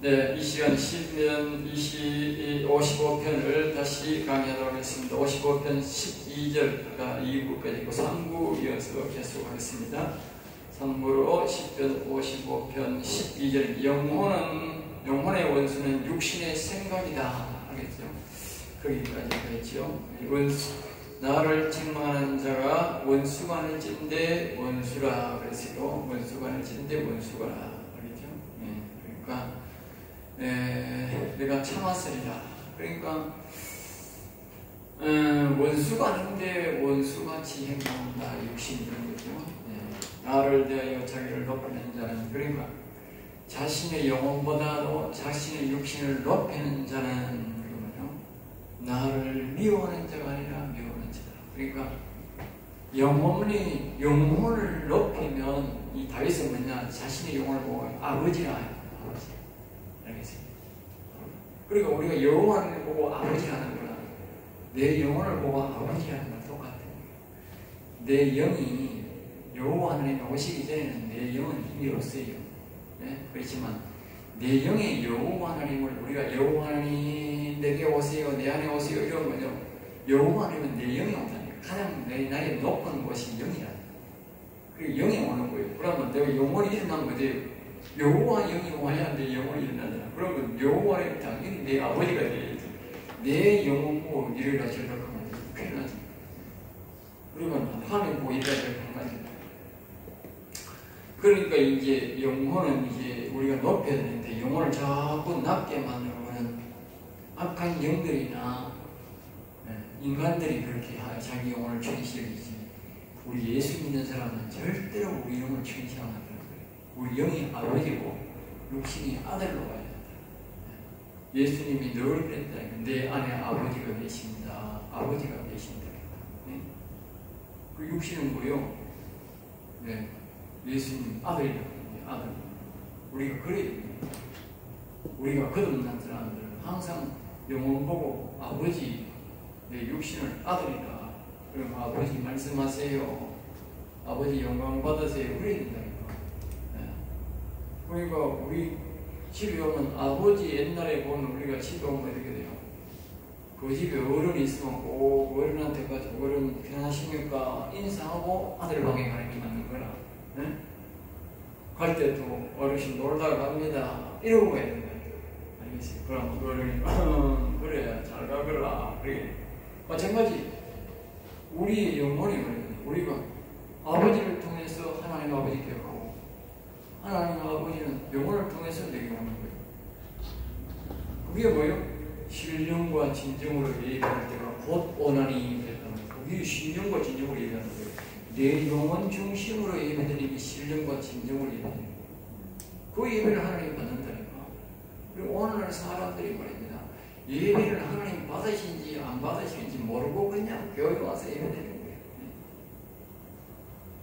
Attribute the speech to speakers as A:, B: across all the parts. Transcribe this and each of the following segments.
A: 네, 이 시간 시편 55편을 다시 강의하도록 하겠습니다. 55편 12절과 2부까지 있고 3부 이어서 계속하겠습니다. 3부로 시편 55편 12절 영혼의 원수는 육신의 생각이다 하겠죠. 거기까지 하겠죠. 나를 책망하는 자가 원수간을 찐데 원수라 그랬어요. 원수간을 찐데 원수가라 그랬죠. 그러니까 내가 참았으리라. 그러니까 원수가 아닌데 원수같이 행동한다. 육신이 그런 거죠. 나를 대하여 자기를 높이는 자는, 그러니까 자신의 영혼보다도 자신의 육신을 높이는 자는 그러면요, 나를 미워하는 자가 아니라 미워하는 자다. 그러니까 영혼을 높이면, 이 다윗은 뭐냐, 자신의 영혼을 보고 아버지라 해요. 알겠습니다. 그러니까 우리가 여호와를 보고 아버지라는 거랑 내 영혼을 보고 아버지라는 건 똑같아요. 내 영이 여호와 하나님 오시기 전에는 내 영은 힘이 없어요. 네? 그렇지만 내 영의 여호와 하나님을 우리가 여호와 하나님 내게 오세요, 내 안에 오세요 이런 거죠. 여호와 하나님은 내 영이 온다니까. 가장 나의 높은 곳이 영이라. 그리고 영이 오는 거예요. 그러면 내가 영혼이 일어나면 어때요? 여호와 영이 와야 내 영혼이 일어나잖아. 그러면 여호와는 당연히 내 아버지가 돼야지. 내 영혼 보고 일어나 저러고 하면 큰일 나지. 그러면 하나님 보고 일어나 저러고 하면 그러니까 이제 영혼은 이제 우리가 높여야 되는데, 영혼을 자꾸 낮게 만들어보는 악한 영들이나 인간들이 그렇게 자기 영혼을 천시하지, 우리 예수 믿는 사람은 절대로 우리 영혼을 천시하면 안 되는 거예요. 우리 영이 아버지고 육신이 아들로 가야 된다. 예수님이 늘 그랬다니까. 내 안에 아버지가 계십니다. 아버지가 계신다. 그 육신은 뭐요? 네. 예수님 아들이라고 해요. 아들. 우리가 그래야 됩니다. 우리가 거듭난 사람들은 항상 영혼 보고 아버지, 내 육신을 아들이다. 그럼 아버지 말씀하세요. 아버지 영광 받으세요. 그래야 된다니까. 그러니까 우리 집에 오면 아버지, 옛날에 보면 우리가 집에 오면 이렇게 돼요. 그 집에 어른이 있으면 꼭 어른한테 가서 어른 편하십니까? 인사하고 아들 방에 가는 게 맞는 거라. 네? 갈 때도 어르신 놀다 갑니다. 이러고 가야 된다. 알겠어요? 그럼 어른이 그래 잘 가거라. 그래. 마찬가지 우리 영혼이 말이에요. 우리가 아버지를 통해서 하나님 아버지 되고, 하나님 아버지는 영혼을 통해서 내게 오는 거예요. 그게 뭐예요? 신령과 진정으로 예배할 때가 곧 원한이 됐다는 거예요. 그게 신령과 진정으로 예배하는 거예요. 내 영혼 중심으로 예배드리는 게 신령과 진정으로 예배드리는 거예요. 그 예배를 하나님 받는다니까. 그리고 오늘날 사람들이 말입니다. 예배를 하나님 받으신지 안 받으시는지 모르고 그냥 교회 와서 예배드리는 거예요.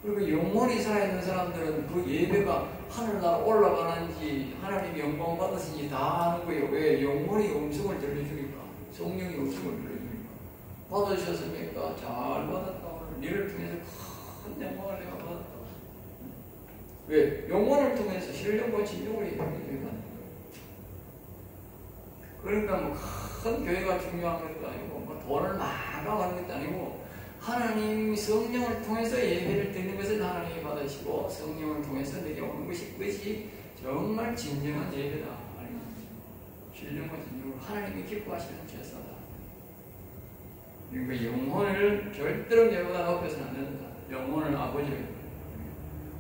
A: 그리고 영혼이 살아있는 사람들은 그 예배가 하늘나라 올라가는지 하나님 영광 받으신지 다 아는 거예요. 왜? 영혼이 음성을 들려주니까. 성령이 음성을 들려주니까. 받으셨습니까? 잘 받았다. 너를 통해서 큰 영광을 내가 받았다. 왜? 영혼을 통해서 신령과 진정으로 예배하는 거예요. 그러니까 뭐 큰 교회가 중요한 것도 아니고 뭐 돈을 마감하는 것도 아니고, 하나님 성령을 통해서 예배를 드리는 것을 하나님이 받으시고 성령을 통해서 내게 오는 것이, 그것이 정말 진정한 예배다. 신령과 진정으로 하나님이 기뻐하시는 제사다. 그러니까 영혼을 절대로 내보다 높여서는 안 된다. 영혼을 아버지로.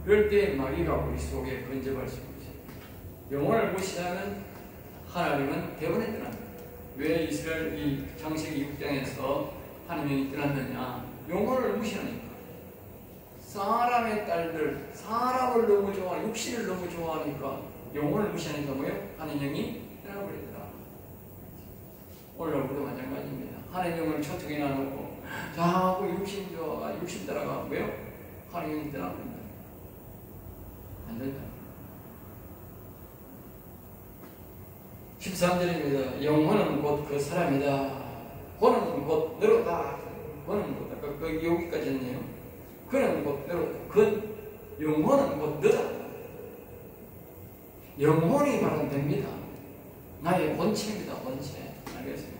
A: 그럴 때 마귀가 우리 속에 건져갈 수 있어요. 영혼을 무시하면 하나님은 대번에 떠난다. 왜 이스라엘 이 창세기 6장에서 하나님이 떠났느냐? 영혼을 무시하니까. 사람의 딸들, 사람을 너무 좋아하니까, 육신을 너무 좋아하니까, 영혼을 무시하니까 뭐예요? 하나님이 떠나버리더라. 오늘 우리도 마찬가지입니다. 하나님을 초청해 놔놓고 자꾸 육신 좋아가, 육신 따라가 뭐예요? 하나님이 떠나버린다. 안 된다. 13절입니다. 영혼은 곧 그 사람이다. 그는 곧 너로다. 그는 곧, 아까 여기까지 했네요. 그는 곧 너로다. 영혼은 곧 너다. 영혼이 바로 됩니다. 나의 원체입니다. 원체. 알겠어요?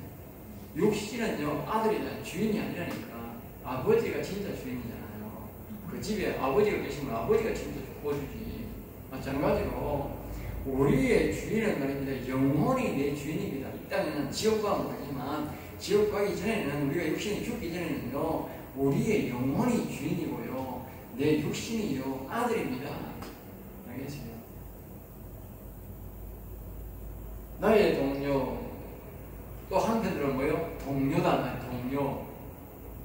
A: 육신은요 아들이나 주인이 아니라니까. 아버지가 진짜 주인이잖아요. 그 집에 아버지가 계시면 아버지가 진짜 구워주지. 마찬가지로 우리의 주인은 말입니다. 영혼이 내 주인입니다. 이 땅에는 지옥 가면 가지만 지옥 가기 전에는 우리가 육신이 죽기 전에는요 우리의 영혼이 주인이고요 내 육신이요 아들입니다. 알겠어요? 나의 동료 또 한편으로는 뭐요? 동료단 말이에요. 동료.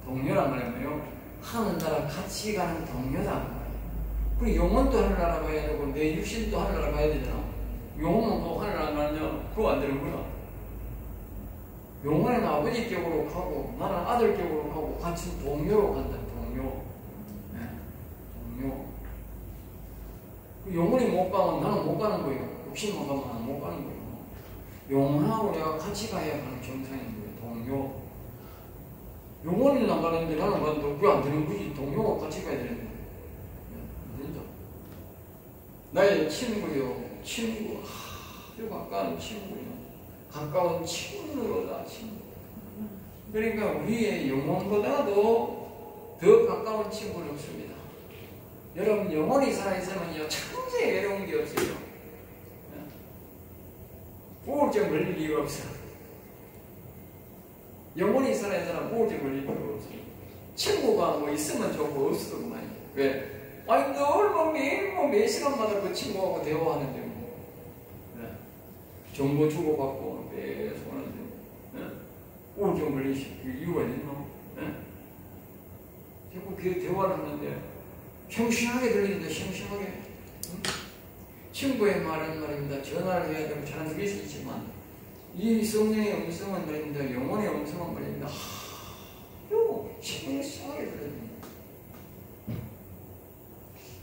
A: 동료란 말은 뭐요? 하늘나라 같이 가는 동료단 말이에요. 그리고 영혼도 하늘나라 가야 되고 내 육신도 하늘나라 가야 되잖아. 영혼은 뭐 하늘나라 가면 그거 안 되는구나. 영혼은 아버지 격으로 가고 나는 아들 격으로 가고 같이 동료로 간다. 동료. 네. 동료. 영혼이 못 가면 나는 못 가는 거예요. 육신만 가면 나는 못 가는 거예요. 영혼하고 내가 같이 가야 하는 정상인 거예요. 동료. 영혼이 나가는데 나는 가는데 그게 안 되는 거지. 동료가 같이 가야 되는데. 안 된다. 나의 친구요. 친구. 아주 가까운 친구요. 가까운 친구로다. 친구. 그러니까 우리의 영혼보다도 더 가까운 친구는 없습니다. 여러분 영혼이 살아있으면요 천재 외로운 게 없어요. 우울증 걸릴 리가 없어요. 영혼이 살아있으면 우울증 걸릴 리가 없어요. 친구가 뭐 있으면 좋고 없어도 그만이에요. 왜? 아니 늘 뭐 매일 뭐 매 시간마다 그 친구하고 대화하는데 뭐 네. 정보 주고받고 계속 하는데 네? 우울증 걸릴 이유가 있나? 네? 자꾸 그 대화를 하는데 싱싱하게 들리는데 싱싱하게 응? 친구의 말은 말입니다. 전화를 해야 되고 잘 안 들릴 수 있지만 이 성령의 음성은 말입니다. 영혼의 음성은 말입니다. 아주 싱싱하게 들립니다.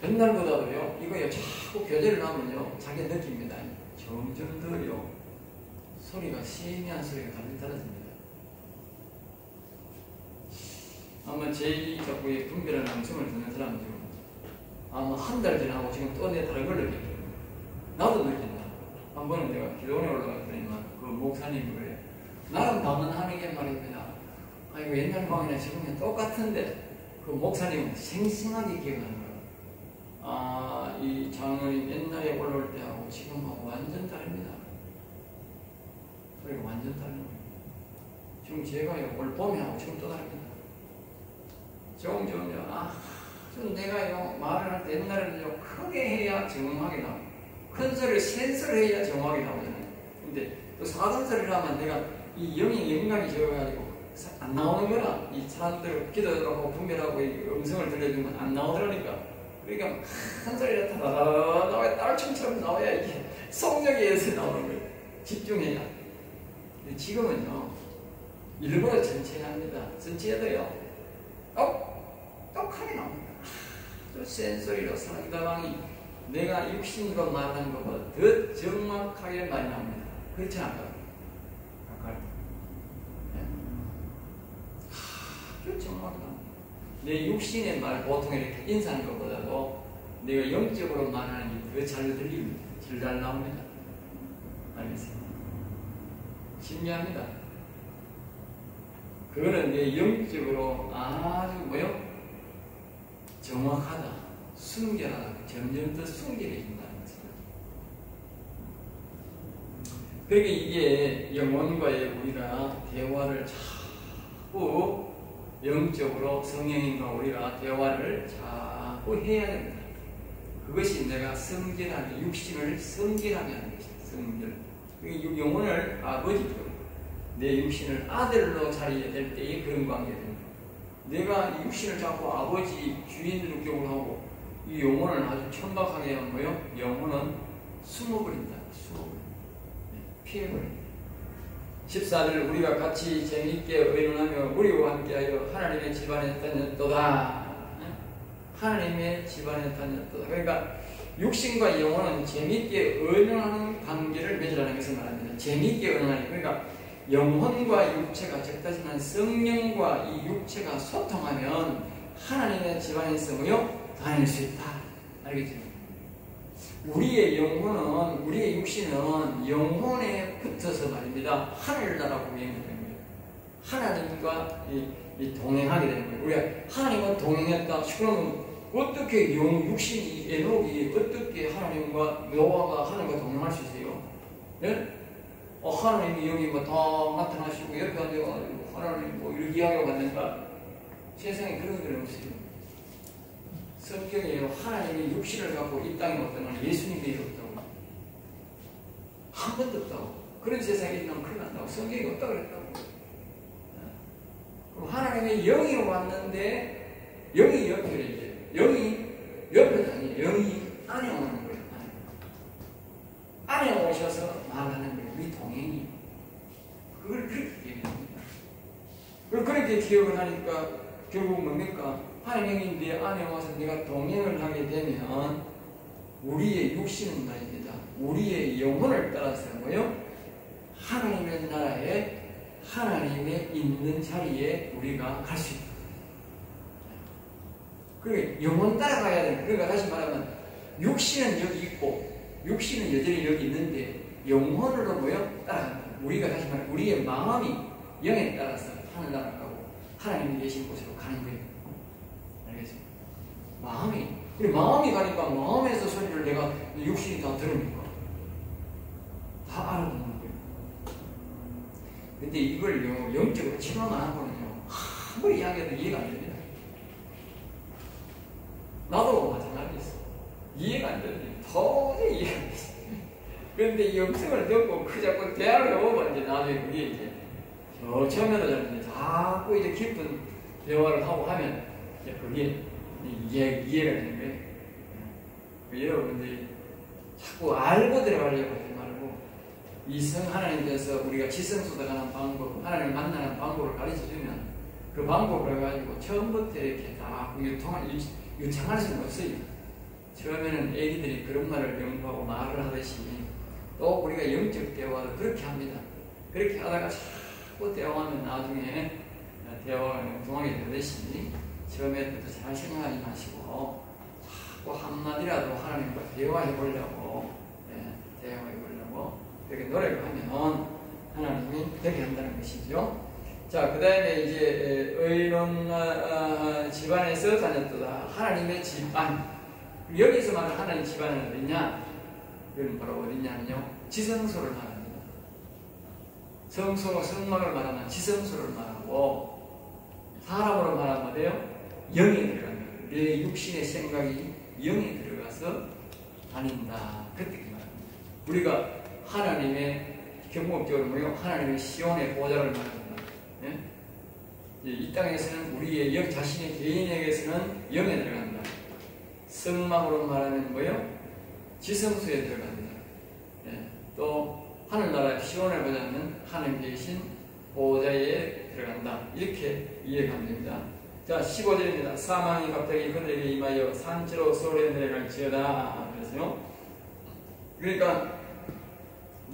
A: 옛날보다도요 이거요 자꾸 교제를 하면요 자기 느낍니다. 점점 더요 소리가 세미한 소리가 달리 떨어집니다. 아마 제2족구의 분별하는 음성을 듣는 사람들은 아마 한 달 지나고 지금 또 내 다른 걸 느끼죠. 나도 느낀다. 한 번은 내가 기도원에 올라갔더니만 그 목사님 그래. 나는 방언 하는 게 말입니다. 아이고 옛날 방언이나 지금은 똑같은데 그 목사님은 생생하게 기억하는 거예요. 아, 이 장로님 옛날에 올라올 때하고 지금하고 완전 다릅니다. 소리가 완전 다른 거예요. 지금 제가요 올 봄이하고 지금 또 다릅니다. 조금요 좀 내가요 말을 할 때 옛날에는요 크게 해야 정확하게 나와요. 큰 소리를 센 소리를 해야 정확하게 나오잖아요. 근데 또 작은 소리를 하면 내가 이 영이 영감이 적어가지고 안 나오는 거라 이 사람들 기도하고 분별하고 음성을 들려주면 안 나오더라니까. 그러니까 큰 소리를 타다다다 나와야 딸춤처럼 나와야 이게 성령에 의해서 나오는 거예요. 집중해야. 근데 지금은요 일부러 천천히 합니다. 천천히해도요 똑똑하게 나옵니다. 아주 센 소리로 상대방이 내가 육신으로 말하는 것보다 더 정확하게 많이 나옵니다. 그렇지 않아요? 아까 아주 정확하게 나옵니다. 내 육신의 말 보통 이렇게 인사하는 것보다도 내가 영적으로 말하는 게 더 잘 들립니다. 잘 나옵니다. 알겠어요? 신기합니다. 그거는 내 영적으로 아주 뭐요? 정확하다, 순결하다, 점점 더 순결해진다는 거죠. 그러니까 이게 영혼과의 우리가 대화를 자꾸 영적으로 성령님과 우리가 대화를 자꾸 해야 됩니다. 그것이 내가 성결하게, 육신을 성결하게 하는 것입니다. 성결. 그러니까 영혼을 아버지로, 내 육신을 아들로 자리에 될 때에 그런 관계입니다. 내가 육신을 자꾸 아버지 주인으로 격을 하고 이 영혼을 아주 천박하게 하면 뭐요? 영혼은 숨어버린다. 숨어버린다. 피해버린다. 14절 우리가 같이 재미있게 의논하며 우리와 함께하여 하나님의 집안에 다녔도다. 하나님의 집안에 다녔도다. 그러니까 육신과 영혼은 재미있게 의논하는 관계를 맺으라는 것을 말합니다. 재미있게 의논하니 그러니까 영혼과 육체가 적다지만 성령과 이 육체가 소통하면 하나님의 집안에서 뭐요? 다닐 수 있다. 알겠죠? 우리의 영혼은, 우리의 육신은 영혼에 붙어서 말입니다. 하늘나라고 연결되는 거예요. 하나님과 동행하게 되는 거예요. 우리가 하나님과 동행했다. 그러면 어떻게 육신이, 에녹이 어떻게 하나님과, 노아가 하나님과 동행할 수 있어요? 예? 하나님이 여기 뭐 다 나타나시고 옆에 앉아가지고 하나님 뭐 이렇게 이야기하고 갔는가? 세상에 그런 건 없어요. 성경에 하나님이 육신을 갖고 이 땅에 왔다는 건 예수님이 없다고. 한 번도 없다고. 그런 세상에 있으면 큰일 난다고. 성경이 없다고 그랬다고. 그럼 하나님의 영이 왔는데, 영이 옆에 이제, 영이 옆에 아니에요. 영이 안에 오는 거예요. 안에 오셔서 말하는 거예요. 우리 동행이. 그걸 그렇게 얘기합니다. 그걸 그렇게 기억을 하니까, 결국 뭡니까? 하나님이 내 안에 와서 내가 동행을 하게 되면 우리의 육신은 말입니다. 우리의 영혼을 따라서 뭐요? 하나님의 나라에 하나님의 있는 자리에 우리가 갈 수 있다. 그러니까 영혼 따라가야 돼. 그러니까 다시 말하면 육신은 여기 있고 육신은 여전히 여기 있는데 영혼으로 뭐요? 따라간다. 우리가 다시 말하면 우리의 마음이 영에 따라서 하늘나라 가고 하나님이 계신 곳으로 가는 거예요. 알겠습니까? 마음이 가니까 마음에서 소리를 내가 육신이 다 들으니까 다 알아듣는 거예요. 근데 이걸요, 영적으로 체험 안 하고는요, 아무리 이야기해도 이해가 안 됩니다. 나도 마찬가지였어. 이해가 안 되는데, 도저히 이해가 안 됐어. 그런데 이 영성을 듣고 그 자꾸 대화를 해보면 이제 나중에 그게 이제 처음에는 잘 자꾸 이제 깊은 대화를 하고 하면 그게 이해가 되는 거예요. 여러분들이 자꾸 알고 들어가려고 하지 말고 이성 하나님께서 우리가 지성소에 가는 방법, 하나님을 만나는 방법을 가르쳐주면 그 방법을 가지고 처음부터 이렇게 다 유창할 수는 없어요. 처음에는 애기들이 그런 말을 연구하고 말을 하듯이 또 우리가 영적 대화를 그렇게 합니다. 그렇게 하다가 자꾸 대화하면 나중에 대화가 엉뚱하게 되듯이 처음에부터 잘 생각하지 마시고 자꾸 한마디라도 하나님과 대화해 보려고 대화해 보려고 그렇게 노력을 하면 하나님이 되게 한다는 것이죠. 자, 그 다음에 이제 의논 집안에서 다녔도다. 하나님의 집안. 여기서 말하는 하나님 집안은 어디냐? 이건 바로 어디냐면요, 지성소를 말합니다. 성막을 말하면 지성소를 말하고, 사람으로 말하면 뭐예요? 영에 들어갑니다. 내 육신의 생각이 영에 들어가서 다닌다. 그렇게 말합니다. 우리가 하나님의 경목적으로 뭐예요? 하나님의 시온의 보좌를 말합니다. 예? 이 땅에서는 우리의 자신의 개인에게서는 영에 들어간다. 성막으로 말하면 뭐예요? 지성소에 들어갑니다. 예. 또 하늘나라 시온의 보좌는 하나님 계신 보좌에 들어간다. 이렇게 이해하면 됩니다. 자, 15절입니다. 사망이 갑자기 그들에게 임하여 산지로 서울에 내려갈지어다. 그래서요. 그러니까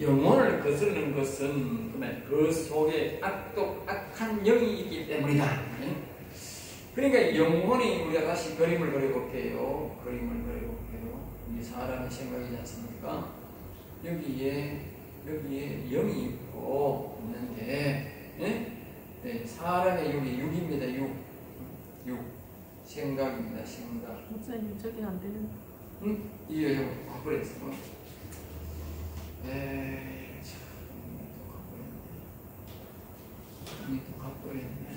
A: 영혼을 거스르는 것은 그 속에 악한 영이 있기 때문이다. 그러니까 영혼이, 우리가 다시 그림을 그려볼게요. 이 사람의 생각이지 않습니까? 여기에 영이 있고 있는데, 네, 사람의 육입니다. 육. 생각입니다. 생각.
B: 목사님, 저기 안 되는.
A: 응? 이게 좀 바꾸랬어. 에이, 참, 또 가버렸네.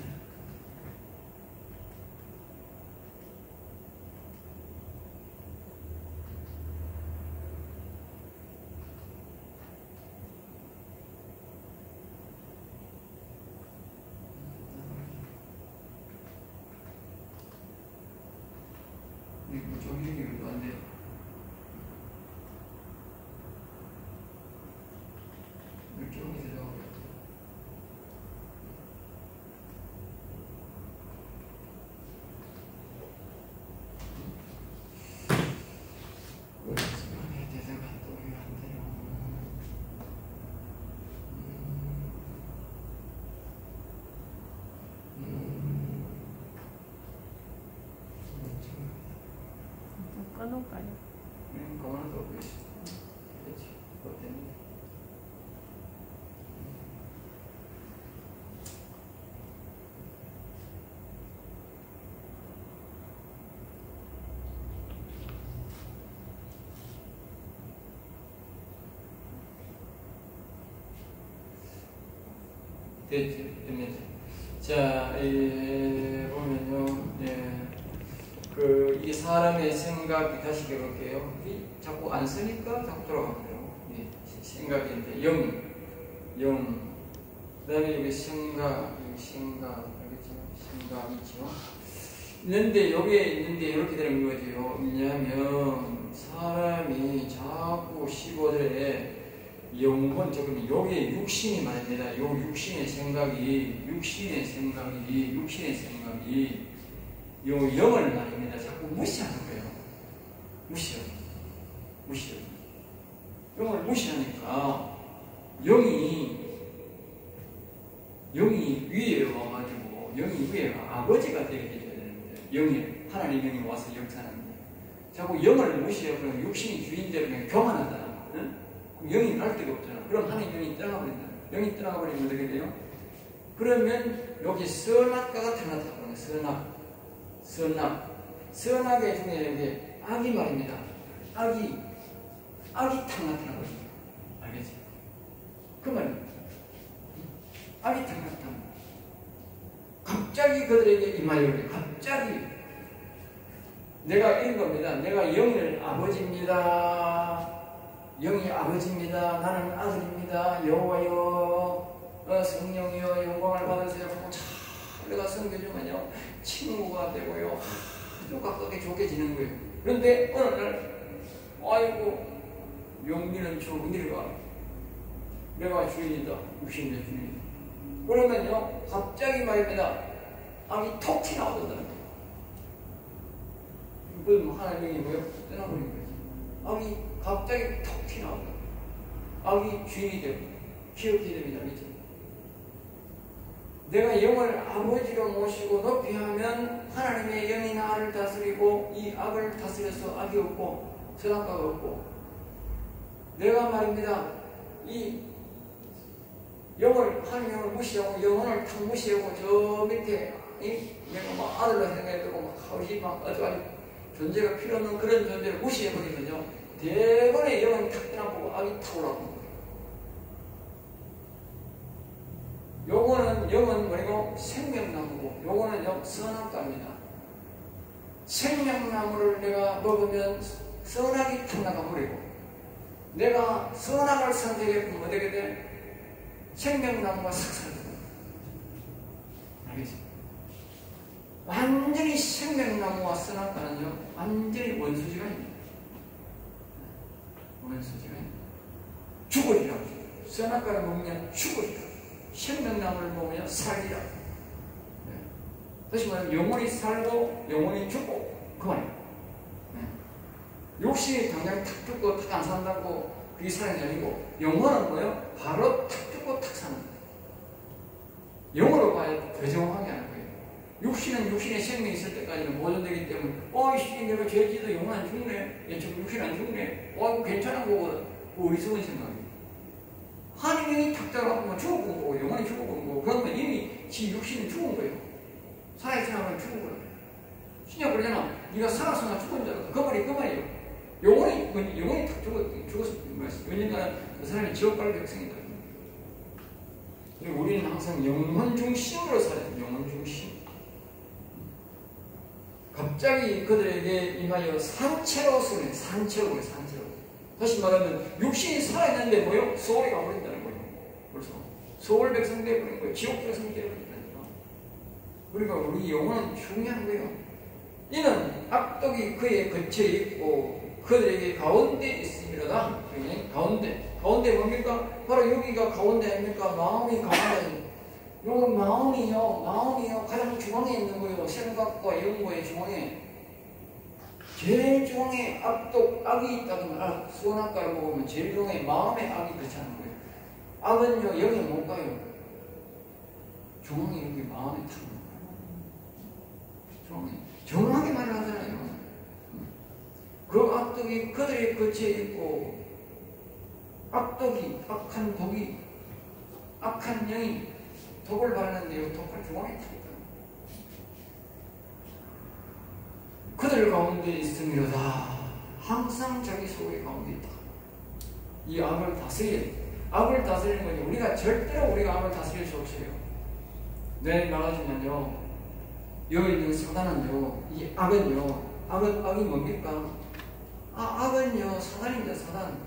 A: 이거 좀 얘기도 안 돼. 이렇게 여기 들어가고. 그렇지만 대사가 또 왜 안 돼요?
B: 끊을까요?
A: 영혼은 또 없고 있어. 그렇지. 그것 때문에. 됐죠. 자, 보면요, 이 사람의 생각이 다시 해볼게요. 자꾸 안 쓰니까 자꾸 돌아가네요. 생각인데, 영. 그 다음에 여기 생각, 알겠죠? 생각이죠. 여기에 있는데, 이렇게 되는 거죠. 왜냐하면, 사람이 자꾸 15절에 영혼, 조금 여기에 육신이 말입니다. 요 육신의 생각이 요 영을 말입니다. 자꾸 무시하는 거예요. 무시하고. 영을 무시하니까 영이 위에 와가지고 영이 위에 아버지가 되게 해줘야 되는데 하나님 영이 와서 역사하는 거예요. 자꾸 영을 무시하고 육신이 주인되고 그냥 교만하잖아. 응? 영이 날 데가 없잖아. 그럼 하나님 영이 떠나버린다. 영이 떠나버리면 어떻게 돼요? 그러면 여기 선악과가 다 나타나거든요. 선악의 중에 이게 악이 말입니다. 악이 탁 나타나거든요. 알겠지? 그 말입니다. 악이 탁 나타나. 갑자기 그들에게 임하여 갑자기 내가 이런 겁니다. 내가 영을 아버지입니다. 영이 아버지입니다. 나는 아들입니다. 여호와여, 성령이여 영광을 받으세요. 내가 섬겨주면요 친구가 되고요 아주 가깝게 좋게 지내는 거예요. 그런데 어느 날 아이고 용기는 어디를 내가 주인이다. 육신의 주인이다. 그러면요 갑자기 말입니다. 악이 톡 튀어나오더라는 거예요. 그건 하나님이 뭐요? 떠나버린 거예요. 악이 갑자기 톡 튀어나온다. 악이 주인이 되고 기억이 됩니다. 그렇죠? 내가 영을 아버지로 모시고 높이 하면 하나님의 영이 나를 다스리고 이 악을 다스려서 악이 없고 선악과가 없고 내가 말입니다. 이 하나님의 영을 무시하고 영혼을 탁 무시하고 저 밑에 내가 막 아들로 생각해두고 막 하우시 막 아주 존재가 필요 없는 그런 존재를 무시해버리면요 대번에 영혼이 탁 떠나보고 악이 탁 올라오는 거예요. 영은 뭐고 생명나무고 요거는요 선악과입니다. 생명나무를 내가 먹으면 선악이 탁 나가버리고 내가 선악을 선택했으면 어떻게 돼? 생명나무가 싹 사라져. 알겠죠? 완전히 생명나무와 선악과는요 완전히 원수지가 있습니다. 원수지가 있습니다. 죽으리라고. 선악과를 먹으면 죽으리라고. 생명나무를 먹으면 살리라. 다시 말하면 영혼이 살고 영혼이 죽고 그 말이에요. 욕심이 당장 탁 죽고 탁 안 산다고 그게 사는 게 아니고 영혼은 뭐예요? 바로 탁 죽고 탁 사는 거예요. 영으로 봐야 더 정확하게 하는 거예요. 육신은 육신의 생명이 있을 때까지는 보존되기 때문에 어이씨 내가 죄지도 영혼 안 죽네. 지금 육신 안 죽네. 이거 괜찮은 거거든. 어리석은 생각이에요. 하나님이 탁 잡아보면 죽어본 거고 영혼이 죽어본 거고 그러면 이미 지 육신이 죽은 거예요. 살아있으면 죽은 거예요. 신약 그러잖아. 네가 살았으나 죽은 줄 알았다. 그 말이에요. 영혼이 탁 죽었을 때 왜냐면 그 사람이 지옥 갈 백성이다. 우리는 항상 영혼 중심으로 살아요. 영혼 중심. 갑자기 그들에게 임하여 산채로 쓰네. 산채로. 다시 말하면 육신이 살아있는데 뭐요? 소울이 가버린다는 거예요. 그래서 소울 백성 되어버린 거예요. 지옥 백성 되어버린다니까. 그러니까 우리 영혼은 중요한 거예요. 이는 악독이 그에 거쳐있고 그들에게 가운데 있음이로다. 가운데 뭡니까? 바로 여기가 가운데 아닙니까? 마음이 가운데. 여기 마음이요 가장 중앙에 있는 거예요. 생각과 영과의 중앙에. 제일 중앙에 악이 있다면 선악과를 먹으면 제일 중앙에 마음의 악이 그치하는 거예요. 악은요 영에 못 가요. 중앙에 여기 마음에 탁 중앙에 정확하게 말을 하잖아요. 그 악독이 그들의 거치에 있고 악독이 악한 독이 악한 영이 독을 바르는데요 독할 중앙에 있다. 그들 가운데 있음이로다. 항상 자기 속의 가운데 있다. 이 악을 다스리는 거죠. 우리가 절대로 악을 다스릴 수 없어요. 네, 말하지만요, 여기 있는 사단은요, 이 악은요, 악이 뭡니까? 악은요, 사단입니다, 사단.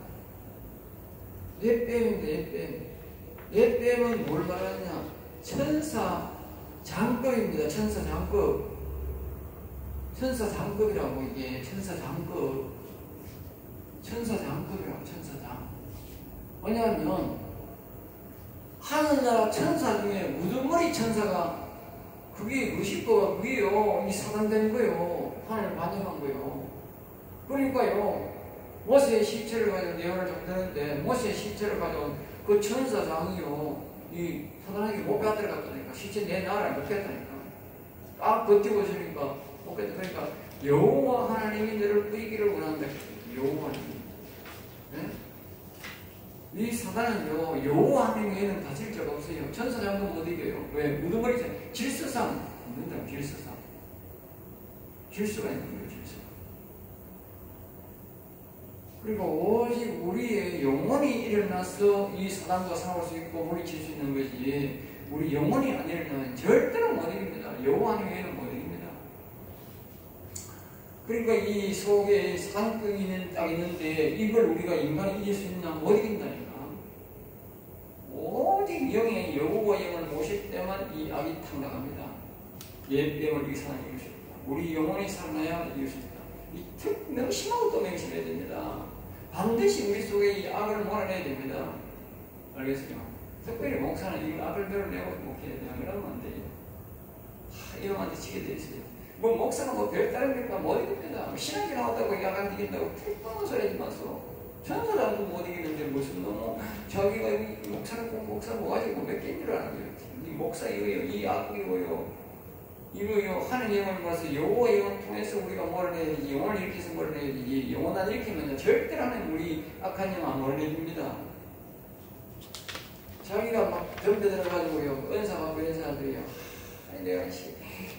A: 옛뱀입니다, 옛뱀은 뭘 말하느냐? 천사 장급입니다, 천사 장급. 천사 장급이라고, 이게, 천사 장급이라고, 천사장. 왜냐하면, 하늘나라 천사 중에 우두머리 천사가, 그게 루시퍼가 그게요, 이 사단된 거요. 하늘을 반영한 거요. 그러니까요, 모세의 시체를 가지고 예언을 잡는데, 모세의 시체를 가져온 그 천사장이요, 이 사단에게 못 받들어갔다니까. 시체 내놔라, 못 했다니까. 딱 버티고 있으니까, 그러니까 여호와 하나님이 너를 뿌리기를 원한다. 여호와 하나님. 네? 이 사단은요 여호와 하나님 외에는 다칠 자가 없어요. 천사장도 못 이겨요. 왜? 우두머리 질서상 있는다. 질서가 있는 거예요. 질서. 그리고 오직 우리의 영혼이 일어나서 이 사단과 싸울 수 있고 물리칠 수 있는 거지, 우리 영혼이 안 일어나면 절대로 못 이깁니다. 여호와 하나님 외에는 못 이깁니다. 그러니까 이 속에 사단꾼이 딱 있는데 이걸 우리가 인간이 이길 수 있나? 못 이긴다니까. 오직 영의 여호와 영을 모실 때만 이 악이 탕락합니다. 옛뱀을 이 사단이 이길 수 있다. 우리 영혼이 살아나야 이길 수 있다. 이 명심하고 또 명심해야 됩니다. 반드시 우리 속에 이 악을 몰아내야 됩니다. 알겠어요? 특별히 목사는 이 악을 드러내고 목해야 돼요. 이러면 안 돼요. 이러면 지게 돼 있어요. 목사가 별다릅니까? 못 이깁니다. 신학이 나왔다고 약 안 이긴다고 틀뻔한 소리 하지 마소. 천사장도 못 이기는데 무슨 놈, 자기가 목사를 꼭 목사 모아지고 몇 개인 줄 아는 거예요. 이 목사 이거요, 이 악이고요. 이거요, 하는 영을 봐서 여호와 영을 통해서 우리가 몰아내야지, 영혼을 일으켜서 몰아내야지, 영혼 안 일으키면 절대로 하는 우리 악한 영 안 몰아내줍니다. 자기가 막 덤벼들어가지고요, 은사 받고 이런 사람들이요. 아니, 내가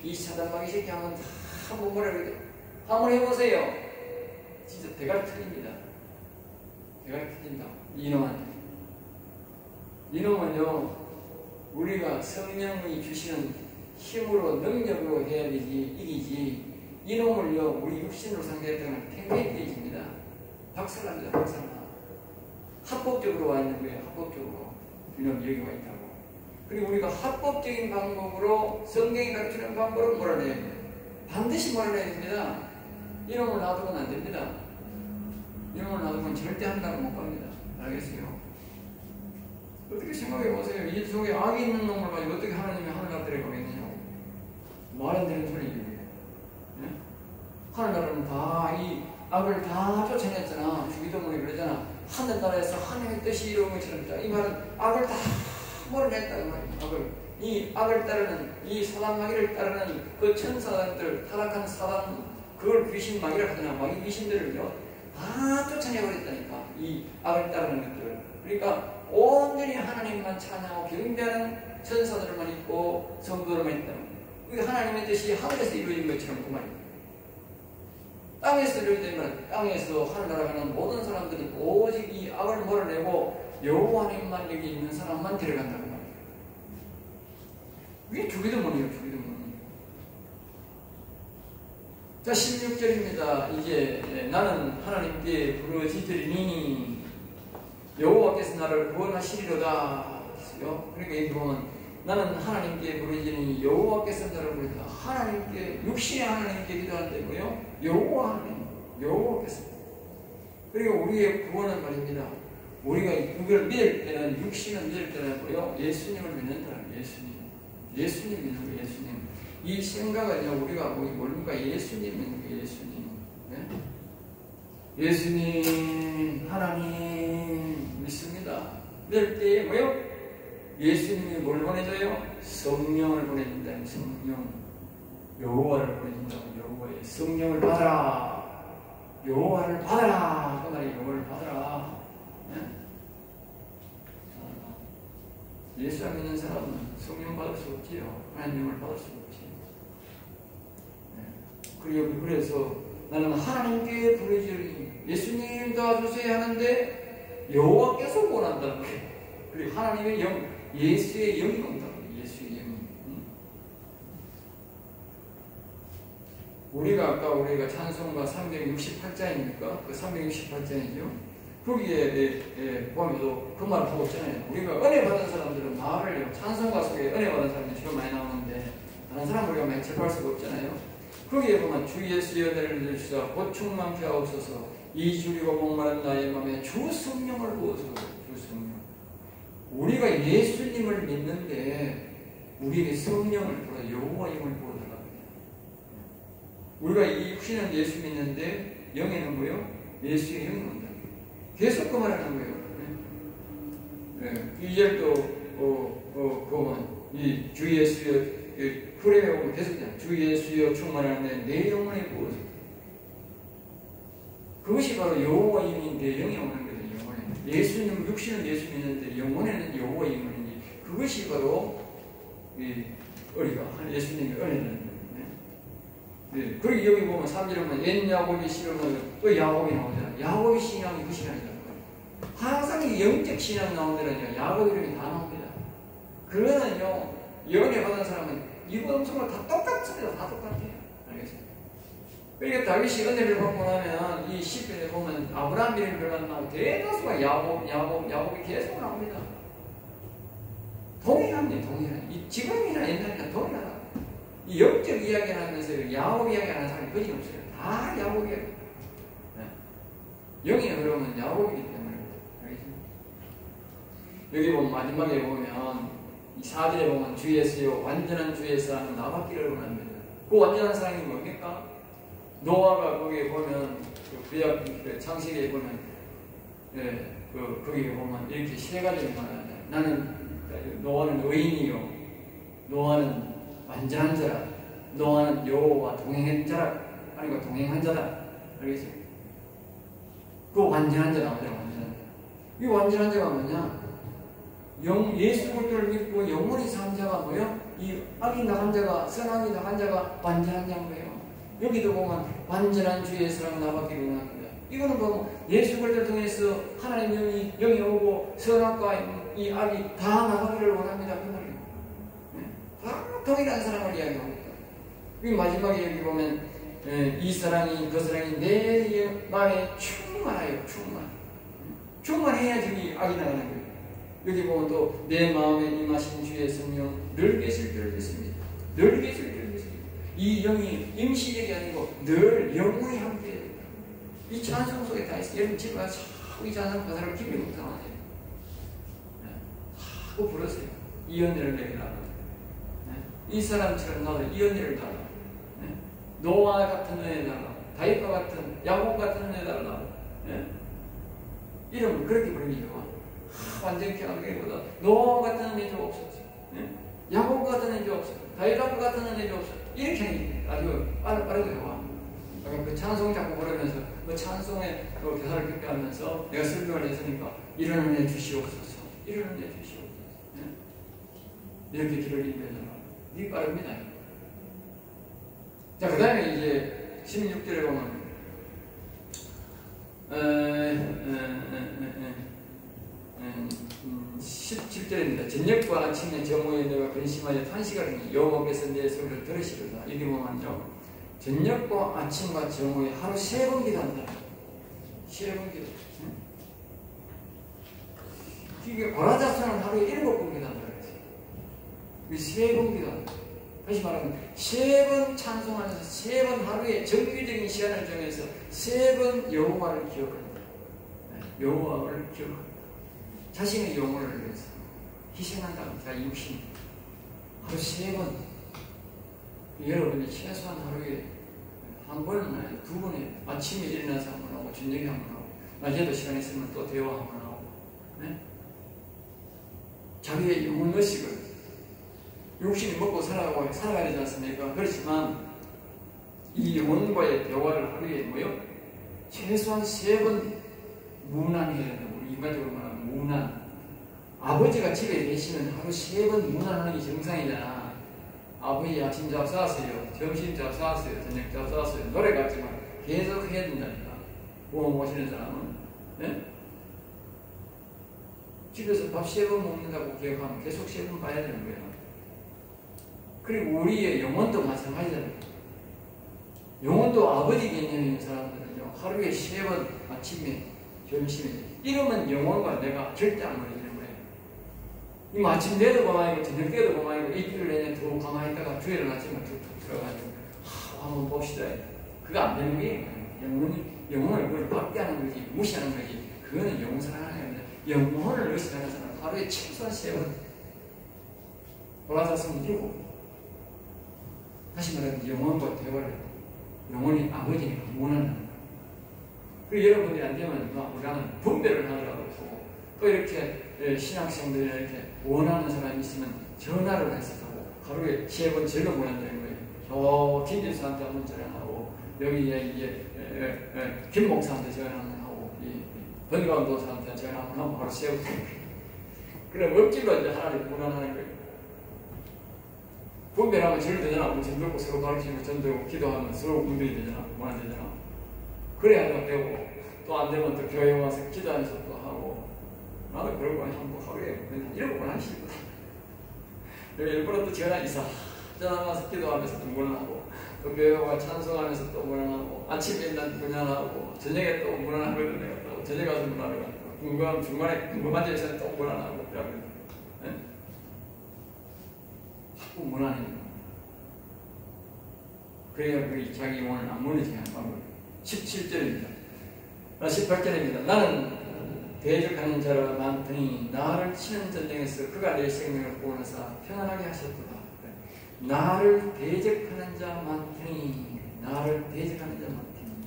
A: 이 사단마귀 새끼 하면 다 한번 뭐라 그래. 한번 해보세요. 진짜 대가리 터집니다. 대가리 터진다. 이놈은요, 우리가 성령이 주시는 힘으로, 능력으로 해야 되지, 이기지. 이놈을요, 우리 육신으로 상대했다면 팽팽히 깨집니다. 박살납니다, 박살나. 합법적으로 와 있는 거예요, 합법적으로. 이놈 여기 와 있다고. 그리고 우리가 합법적인 방법으로, 성경이 가르치는 방법으로 몰아내야 돼요. 반드시 몰아내야 됩니다. 이놈을 놔두면 안 됩니다. 이놈을 놔두면 절대 한다고 못 갑니다. 알겠어요? 어떻게 생각해 보세요. 이 속에 악이 있는 놈을 가지고 어떻게 하나님이 하늘나라 데려가겠느냐고. 말 안 되는 소리예요. 네? 하늘나라는 다 이 악을 다 쫓아냈잖아. 주기도문에 그러잖아. 하늘나라에서 하나님의 뜻이 이루어진 것처럼. 이 말은 악을 다 몰아냈다는 말이에요. 이 악을 따르는, 이 사단마귀를 따르는 그 천사들, 타락한 사단, 그걸 귀신 마귀를 하잖아. 마귀 귀신들을요, 다 쫓아내버렸다니까. 이 악을 따르는 것들을. 그러니까 온전히 하나님만 찬양하고 경배하는 천사들만 있고 성도들만 있다. 그게 하나님의 뜻이 하늘에서 이루어진 것처럼 그 말이에요. 땅에서 이루어지면 땅에서 하늘나라 가는 모든 사람들이 오직 이 악을 몰아내고 여호와 하나님만 여기 있는 사람만 데려간다고 말이에요. 이게 주기도문이에요, 주기도문. 자, 16절입니다. 이제 나는 하나님께 부르짖으리니 여호와께서 나를 구원하시리로다. 그러니까 이 보면 나는 하나님께 부르짖으니 여호와께서 나를 부르짖다. 하나님께, 육신의 하나님께 기도하는데 뭐요? 여호와 하나님, 여호와께서. 그리고 우리의 구원은 말입니다. 우리가 이걸 믿을 때는, 육신을 믿을 때는 뭐요? 예수님을 믿는다. 예수님 믿는 거, 예수님. 이 생각은요, 우리가 뭡니까? 예수님 믿는 거, 예수님. 네? 예수님, 하나님 믿습니다. 믿을 때에 뭐요? 예수님이 뭘 보내줘요? 성령을 보내준다. 성령. 여호와를 보내준다. 여호와의 성령을 받아라. 여호와를 받아라. 그 말이 여호와를 받아라. 예수 안 믿는 사람은 성령 받을 수 없지요. 하나님을 받을 수 없지. 그래서 나는 하나님께 부르짖으니 예수님 도와주세요 하는데 여호와께서 원한다는 거예요. 그리고 하나님의 영, 예수의 영이 온다고. 예수의 영이. 우리가 찬송가 368장입니까? 그 368장이죠. 거기에 보면서 그 말을 하고 있잖아요. 우리가 은혜 받은 사람들은 말을 찬송가 속에 은혜 받은 사람들이 주로 많이 나오는데 다른 사람 우리가 많이 접할 수가 없잖아요. 거기에 보면 주 예수의 은혜를 주시사 곧 충만케 하옵소서. 이 주리고 목마른 나의 마음에 주 성령을 부어서. 주 성령. 우리가 예수님을 믿는데 우리에게 성령을 부어 여호와 영을 부어달라고 해요. 우리가 이 육신은 예수 믿는데 영에는 뭐요? 예수의 영이 온다. 계속 그 말을 하는 거예요. 2절도 보면 이 주 예수의 후렴에 보면 계속 주 예수여 충만하네 내 영혼에 부어서. 그것이 바로 여호와 영이 내 영에 오는 거예요. 영혼에. 예수님 육신은 예수 믿는데 영혼에는 여호와 영이 오는 그것이 바로 우리가 예수님의 은혜라는 거예요. 네. 그리고 여기 보면 3절에 보면 옛 야곱이 싫으면 또 야곱이 나오잖아요. 야곱의 신앙이 그 신앙이잖아요. 항상 이 영적 신앙 나오는데는요, 야곱 이름이 다 나옵니다. 그러면요, 연애 받은 사람은 이거 엄청 다 똑같습니다. 다 똑같아요. 알겠어요? 그러니까 다윗이 은혜를 받고 나면 이 시편에 보면 아브라함 이름이 별로 안 나오고 대다수가 야곱이 계속 나옵니다. 동일합니다. 지금이나 옛날이나 동일하다. 이 영적 이야기를 하면서 야곱 이야기 하는 사람이 거의 없어요. 다 야곱 이야기. 영이 그러면 야곱이기 때문에. 여기 보면 마지막에 보면 이 4절에 보면 주 예수여 완전한 주 예수 하는 나밖기를 원합니다. 그 완전한 사랑이 뭡니까? 노아가 거기에 보면 그 창세기에 보면 거기에 보면 이렇게 세 가지를 말합니다. 나는 노아는 의인이요, 노아는 완전한 자라, 노아는 여호와와 동행한 자라, 아니고 동행한 자다. 알겠어요? 그 완전한 자 나오잖아. 완전한 자. 이 완전한 자가 뭐냐? 예수 그리스도를 믿고 영원히 산 자가 뭐요? 이 악이 나간 자가, 선악이 나간 자가 완전한 자인 거예요. 여기도 보면 완전한 주 예수랑 나밖에 원합니다. 이거는 보면 예수 그리스도를 통해서 하나님 영이 오고 선악과 이 악이 다 나가기를 원합니다. 그 말이에요. 다 동일한 사랑을 이야기합니다. 이 마지막에 여기 보면 이 사랑이 그 사랑이 내 마음에 충만하여 충만해야지 이 악이 나가는 거예요. 여기 보면 또 내 마음에 임하신 주의 성령 늘 계실 줄 믿습니다. 늘 계실 줄 믿습니다. 이 영이 임시적이 아니고 늘 영원히 함께 해야 됩니다. 이 찬송 속에 다 있어요. 여러분 집에 가서 이 찬송 가사를 기분이 묵상하세요. 자꾸 부르세요. 이 은혜를 내게 달라. 이 사람처럼 나도 이 은혜를 달라. 노아 같은 은혜 달라. 다윗과 같은 야곱 같은 은혜 달라. 이름을 그렇게 부릅니다. 완전히 하기보다 노아 같은 은혜 좀 없었어. 야곱 같은 은혜 좀 없어. 다윗 같은 은혜 좀 없어. 이렇게 아주 빠르게 와. 그 찬송 자꾸 부르면서 그 찬송의 그 교사를 픽하면서 내가 설교를 했으니까 이런 은혜 주시옵소서. 이런 은혜 주시옵소서. 이렇게 길을 인도해서 이게 빠릅니다. 자, 그 다음에 이제 16절에 보면 17절입니다. 저녁과 아침에 정오에 내가 근심하여 탄식하니 여호와께서 내 소리를 들으시리로다. 여기 보면요, 저녁과 아침과 정오에 하루 3번 기도한다. 3번 기도. 이게 고라자스는 하루에 7번 기도한다 그랬어요. 이 3번 기도한다. 다시 말하면 3번 찬송하면서 3번 하루에 정기적인 시간을 정해서 3번 여호와를 기억한다. 여호와를 기억한다. 자신의 영혼을 위해서 희생한다. 자기 육신 하루 3번. 여러분이 최소한 하루에 한 번은 아니고 2번에 아침에 일어나서 한 번 하고 저녁에 한 번 하고 낮에도 시간 있으면 또 대화 한 번 하고 자기의 영혼 의식을 육신이 먹고 살아가야 되지 않습니까? 그렇지만 이 영혼과의 대화를 하루에 뭐요? 최소한 3번 문안해야 된다. 우리 일반적으로 말하면 문안. 아버지가 집에 계시면 하루 3번 문안하는 게 정상이잖아. 아버지 아침 잡수하세요, 점심 잡수하세요, 저녁 잡수하세요. 노래 같지만 계속 해야 된다니까. 부모 모시는 사람은. 네? 집에서 밥 3번 먹는다고 기억하면 계속 3번 봐야 되는 거예요. 그리고 우리의 영혼도 마찬가지잖아요. 영혼도 아버지 개념인 사람들은요, 하루에 3번 아침에, 점심에, 이러면 영혼과 내가 절대 안 멀어지는 거예요. 이 아침 때도 가만히 있고, 저녁 때도 가만히 있고, 일주일 내내 또 가만히 있다가 주일을 아침에 툭툭 들어가지고, 한번 봅시다. 그거 안 되는 거예요. 영혼을 그걸 박대하는 거지, 무시하는 거지. 그거는 영혼 사랑하는 겁니다. 영혼을 의식하는 사람은 하루에 최소한 3번. 돌아서서 이루고, 다시 말하면 영혼과 대화를, 영혼이 아버지니까 원하는 거예요. 그리고 여러분들이 안 되면 우리는 분배를 하더라도 또 이렇게 신학생들이나 이렇게 원하는 사람이 있으면 전화를 해서 하고 하루에 3번 절로 보낸다는 거예요. 김진수한테 한번 전화하고 여기 김 목사한테 전화하고 번가운 도사한테 전화하고 바로 세우고 그럼 억지로 이제 하나를 무난하는 거예요. 분배하면 절 되잖아. 전 들고 서로 가르치고 전 들고 기도하면 서로 분별이 되잖아. 무난 되잖아. 그래야 되고 또 안 되면 또 교회 와서 기도하면서 또 하고 나도 그러고 한번 하루에 이러고 하시거든. 여기 일부러 또 전화 이사 전화와서 기도하면서 또 무난하고 또 교회 와 찬송하면서 또 무난하고 아침에 난 무난하고 저녁에 또 무난하거든요. 또 저녁에 가서 무난하고 궁금하면 중간에 궁금한 데 있으면 또 무난하고 그러면 자꾸 무난해요. 그래야 그 자기 영혼을 안 무너지게 하는 방법. 17절입니다. 18절입니다. 나는 대적하는 자가 많더니 나를 치는 전쟁에서 그가 내 생명을 구원하사 편안하게 하셨도다. 나를 대적하는 자 많더니 나를 대적하는 자 많더니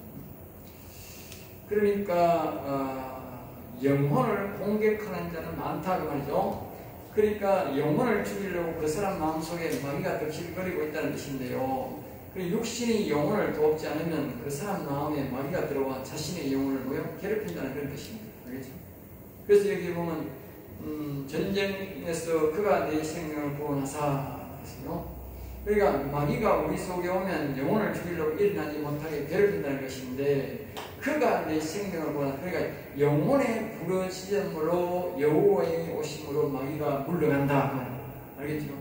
A: 그러니까 영혼을 공격하는 자는 많다 그 말이죠. 그러니까 영혼을 죽이려고 그 사람 마음속에 마귀가 덕실거리고 있다는 뜻인데요. 육신이 영혼을 돕지 않으면 그 사람 마음에 마귀가 들어와 자신의 영혼을 괴롭힌다는 그런 뜻입니다. 알겠죠? 그래서 여기 보면 전쟁에서 그가 내 생명을 구원하사 했어요. 그러니까 마귀가 우리 속에 오면 영혼을 죽이려고 일어나지 못하게 괴롭힌다는 것인데 그가 내 생명을 구원하사 그러니까 영혼의 부르짖음으로 여호와의 오심으로 마귀가 물러간다. 알겠죠?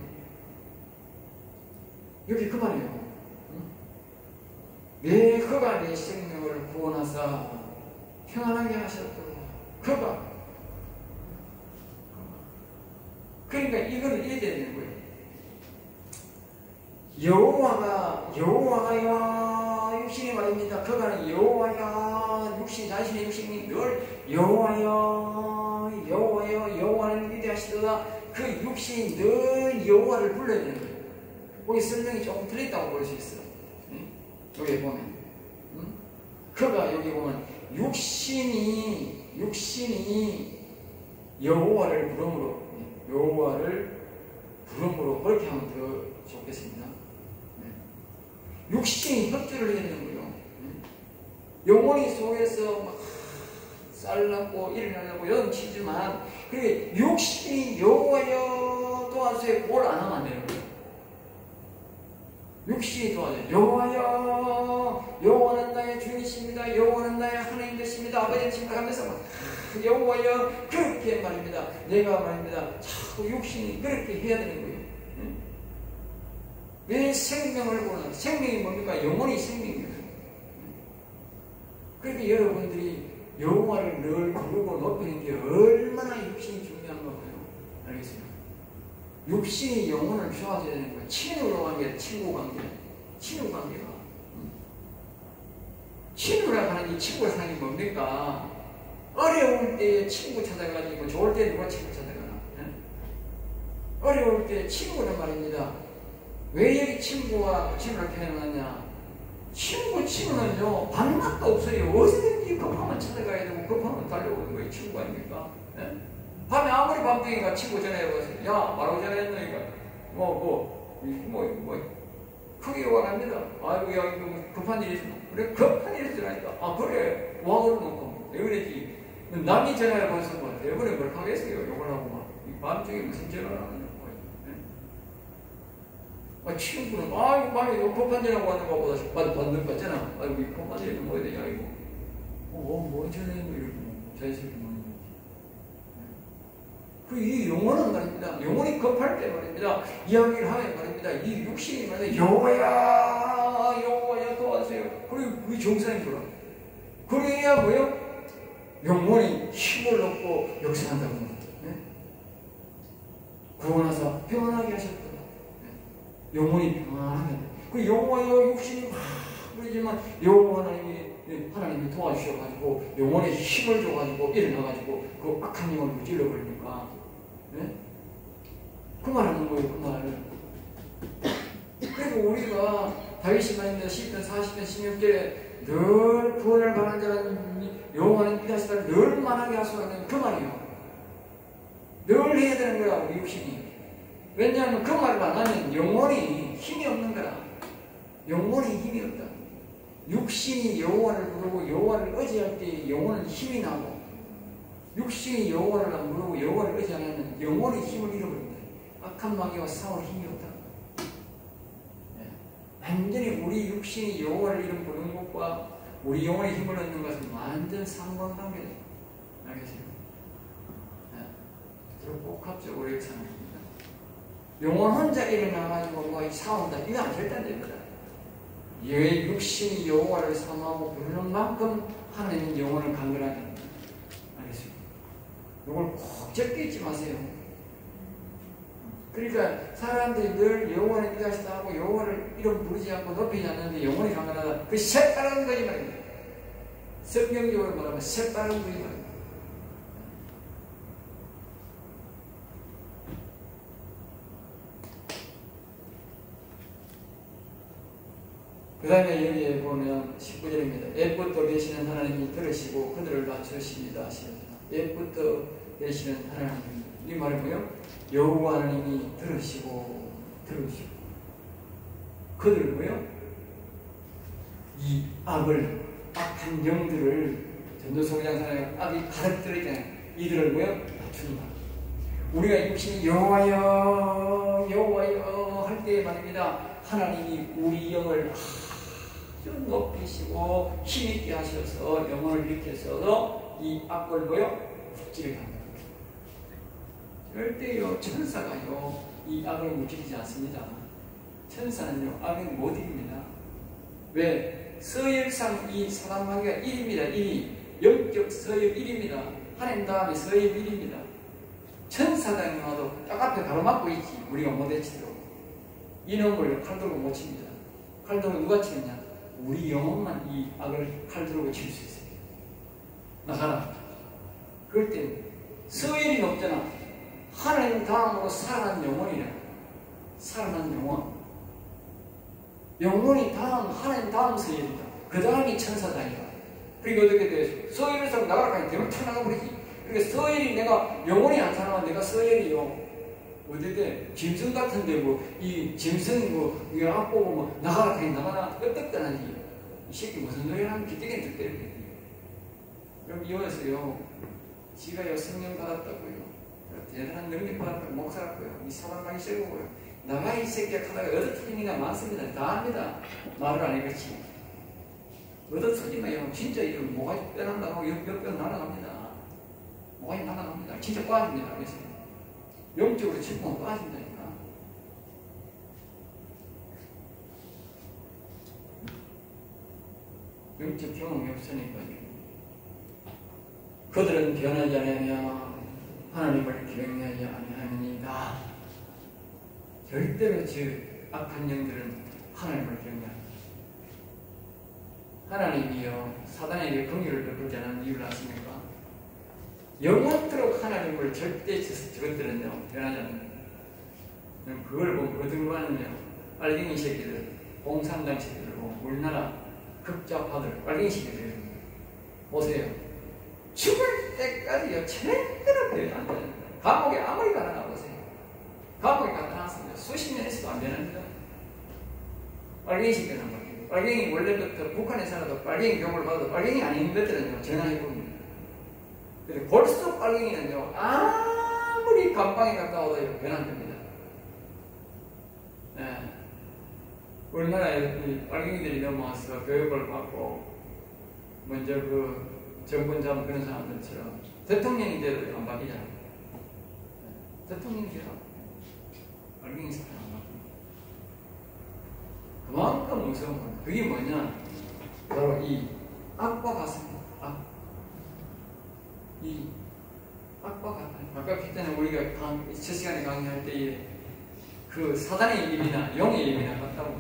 A: 여기 그 말이에요. 왜 그가 내 생명을 구원하사 평안하게 하셨도다. 그가 그러니까 이걸 이해해야 되는 거예요. 여호와가요 육신이 말입니다. 그가는 여호와야 육신 자신의 육신이 늘 여호와여 여호와는 위대하시도다. 그 육신이 늘 여호와를 불러야 되는 거예요. 거기 설명이 조금 틀렸다고 볼 수 있어요. 여기 보면 그가 여기 보면 육신이 여호와를 부름으로 그렇게 하면 더 좋겠습니다. 육신이 협조를 해야 되는 거예요. 영혼이 속에서 막 쌀나고 일어나고 연치지만 그게 육신이 여호와여 도와주세요 그걸 안 하면 안 되는 거예요. 육신이 도와줘요. 여호와는 나의 주이십니다. 여호와는 나의 하나님 되십니다. 아버지는 생각하면서 여호와여 그렇게 말입니다. 내가 말입니다. 자꾸 육신이 그렇게 해야 되는 거예요. 왜 생명을 보는 생명이 뭡니까? 영혼이 생명이에요. 그러니까 여러분들이 여호와를 늘 부르고 높이는 게 얼마나 육신이 중요한 건가요? 알겠어요? 육신이 영혼을 좋아져야 되는 거예요. 친구로 관계, 친구 관계가. 친구라 하는 게 친구가 사는 게 뭡니까? 어려울 때 친구 찾아가지고 좋을 때 누가 친구 찾아가나? 어려울 때 친구는 말입니다. 왜 여기 친구를 표현하냐? 친구는요, 반맛도 없어요. 어디든지 급하면 찾아가야 되고, 급하면 달려오는 거예요. 친구 아닙니까? 밤에 아무리 밤중이가 친구 전화해봐서, 야, 뭐라고 전화했노니까, 크게 와갑니다. 아이고, 야, 이거 급한 일이 있어. 그래, 급한 일이 있으라니까. 아, 그래. 와 그러노? 왜 그랬지? 남이 전화를 받아서 뭐 대부분에 뭘 하겠어요? 욕을 하고 막 밤중에 무슨 전화를 하는 거예요? 친구는 아이고 많이 법판전하고 하는 것보다 받는 거 같잖아. 아이고 이 법판전에 뭐야 되냐 이거. 뭐 전화해 뭐 이러고 자연스럽게 먹는 거지. 이 영혼은 말입니다. 영혼이 급할 때 말입니다. 이야기를 하면 말입니다. 이 육신이 말입니다. 여호와야 도와주세요. 그리고 그 정상이 돌아. 그래야 뭐요? 영혼이 힘을 얻고 역사한다고. 네? 구원하사 평안하게 하셨다. 네? 영혼이 평안하게. 그 여호와여 육신이 막 그러지만 여호와 하나님이 도와주셔가지고 영혼에 힘을 줘가지고 일어나가지고 그 악한 영혼을 무찔러버리니까. 네? 그 말하는 거예요. 그 말을. 그리고 우리가 다윗이 말입니다. 10편 40편 16절에 늘 구원을 바라는 자는 여호와는 피하시다를 늘 만하게 하소서는 그 말이에요. 늘 해야 되는 거야 우리 육신이. 왜냐하면 그 말을 안 하면 영혼이 힘이 없는 거라. 영혼이 힘이 없다. 육신이 여호와를 부르고 여호와를 의지할 때 영혼은 힘이 나고, 육신이 여호와를 안 부르고 여호와를 의지하면 영혼의 힘을 잃어버립니다. 악한 마귀와 싸울 힘이 없다. 완전히 우리 육신이 여호와를 이름 부르는 것과 우리 영혼의 힘을 얻는 것은 완전 상관관계다. 알겠어요? 복합적으로 역사합니다. 영혼 혼자 일어나가지고 뭐 싸운다. 이거 안 절대 안 됩니다. 육신이 여호와를 사모하고 부르는 만큼 하나님은 영혼을 강건하게 합니다. 알겠어요? 이걸 꼭 적게 잊지 마세요. 그러니까 사람들이 늘 여호와를 피하시다 하고 여호와를 이름 부르지 않고 높이지 않는데 영혼이 강건하다. 그 색다른 거지 말입니다. 성경적으로 말하면 색다른 거지 말입니다. 그 다음에 여기에 보면 19절입니다. 옛부터 계시는 하나님이 들으시고 그들을 낮추십니다. 옛부터 계시는 하나님. 이 말이 뭐예요? 여호와 하나님이 들으시고 그들 뭐예요? 이 악한 영들을 전도서장사에 악이 가득 들어있잖아요. 이들을 뭐예요? 낮춘다. 우리가 육신이 여호와여 할 때 말입니다. 하나님이 우리 영을 아주 높이시고 힘있게 하셔서 영혼을 일으켜서 이 악을 뭐예요? 무찌르게 합니다. 절대요 천사가요 이 악을 무찌르지 않습니다. 천사는요 악을 못 이깁니다. 왜? 서열상 이 사람 관계가 1입니다. 1이 영적 서열 1입니다. 하나님 다음에 서열 1입니다. 천사장이 와도 딱 앞에 가로막고 있지. 우리가 못해치도록 이놈을 칼 들고 못 칩니다. 칼 들고 누가 치느냐? 우리 영혼만 이 악을 칼 들고 칠 수 있어요. 나가라. 그럴 때 서열이 높잖아. 하나님 다음으로 살아난 영혼이라. 살아난 영혼. 영혼이 다음, 하나님 다음 서열이다. 그 다음이 천사장이다. 그러니까 어떻게 돼? 서열에서 나가라니까 대박 쳐 나가버리지. 그러니까 서열이 내가 영혼이 안 살아나면 내가 서열이요. 어디대 짐승 같은데 뭐 이 짐승 뭐 이거 앞보고 뭐 나가라 하니 나가나 끄떡떠나지. 이 새끼 무슨 소리 하면 기대긴 듣대요. 그럼 이어서요. 지가요 성령 받았다고요. 대단한 능력 받았다고 목사라고요. 이 사람 많이 세고요. 나가 이 새끼야 하다가 얻어터지니까 많습니다. 다 합니다. 말을 안 해겠지. 얻어터지면 진짜 이거 뭐가 빼난다고 옆뼈 날아갑니다. 뭐가 날아갑니다. 진짜 빠집니다. 그래서 영적으로 짚으면 빠진다니까. 영적 경험이 없으니까요. 그들은 변하지 않으며 하나님을 경외하지 아니하니이다. 절대로 악한 영들은 하나님을 경외합니다. 하나님이요 사단에게 긍휼을 베풀지 않은 이유를 아십니까? 영원토록 하나님을 절대 저것들은요 변하지 않는다. 그걸 보고 거듭하는요 빨갱이 새끼들, 공산당 새끼들, 우리나라 극좌파들, 빨갱이 새끼들 보세요. 죽을 때까지요 절대로 변하지 않는다. 감옥에 아무리 가나 보세요. 감옥에 갖다 놨습니다. 수십 년 있어도 안 변합니다. 빨갱이 새끼는 안 바뀌고 빨갱이 원래부터 북한에 살아도 빨갱이 교육을 받아도 빨갱이 아닌 것들은요, 전화해봅니다. 근데 벌써 빨갱이는요, 아무리 감방에 가까워도 이렇게 변한답니다. 예. 우리나라에 이 빨갱이들이 넘어와서 교육을 받고, 먼저 그 정권 잡은 그런 사람들처럼 대통령이 돼도 안 바뀌잖아요. 대통령이 돼도 빨갱이 사람 안 바뀝니다. 그만큼 무서운 겁니다. 그게 뭐냐? 바로 이 악과 같습니다. 악. 이 악과 같아요. 아까 그때는 우리가 첫 시간에 강의할 때에 그 사단의 입이나 용의 입이나 같다고.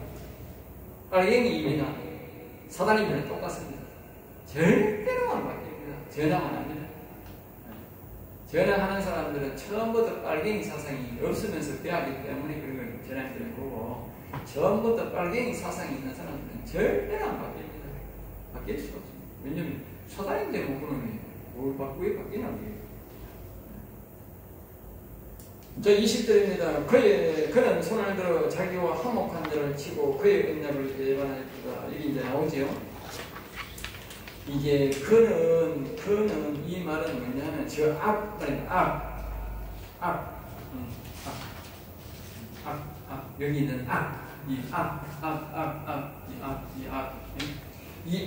A: 빨갱이 입이나 사단의 입이나 똑같습니다. 절대로 안 바뀝니다. 전향 안 합니다. 전향하는 사람들은 처음부터 빨갱이 사상이 없으면서 배웠기 때문에 그런 걸 전향되는 거고, 처음부터 빨갱이 사상이 있는 사람들은 절대로 안 바뀝니다. 바뀔 수 없습니다. 왜냐면 사단인데 못 그러네. 뭘 바꾸게 바뀌나 그게. 자, 20절입니다. 그는 손을 들어 자기와 화목한 자를 치고 그의 언약을 배반하였다. 이게 이제 나오죠. 이게 그는 이 말은 뭐냐면 저 악, 여기 있는 악, 이